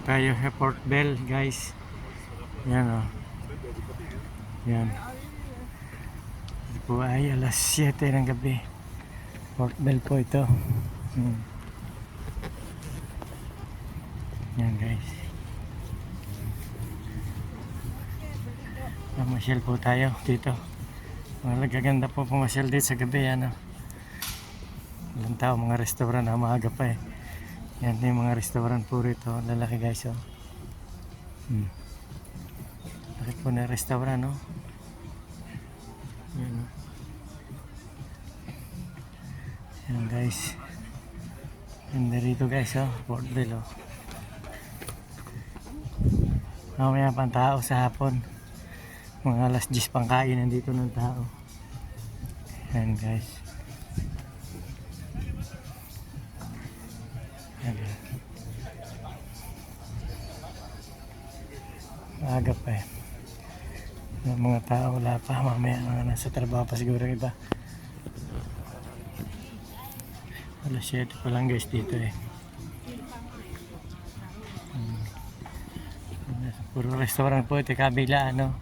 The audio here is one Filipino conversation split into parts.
tayo sa Port Bell, guys. Yan o. Yan. Ito po ay alas 7 ng gabi. Port Bell po ito. Yan, guys. Mamasyal po tayo dito. Malagaganda po pumasyal dito sa gabi. Yan o. Ilang tao, mga restaurant na maaga pa eh. Yan yung mga restaurant po rito. Lalaki, guys o. Laki po na restaurant o. Yan o. Yan, guys. Ganda rito, guys o. Port Bell o. Mamaya pang tao sa hapon. Mga alas 10 pang kain nandito ng tao. Yan, guys. Yan. Maaga pa eh. Yung mga tao wala pa. Mamaya mga nasa trabaho pa siguro iba. Alas 7 pa lang, guys, dito eh. Puro restaurant po ito, kabila ano.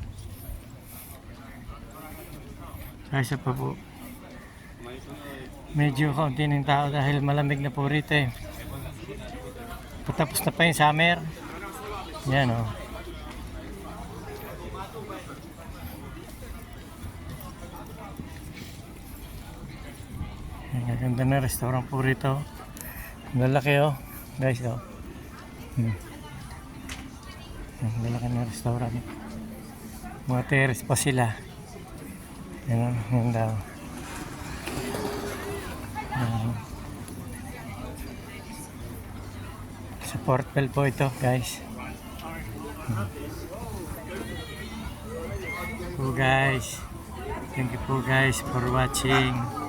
Kaysa pa po medyo kaunti ng tao dahil malamig na po rito eh. Patapos na pa yung summer. Yan o. Ang ganda na restaurant po rito. Ang lalaki o, guys o. Ang lalaki na restaurant. Mga terrace pa sila. Yan o, yan daw. Sa Port Bell po ito, guys. So guys, thank you po guys for watching.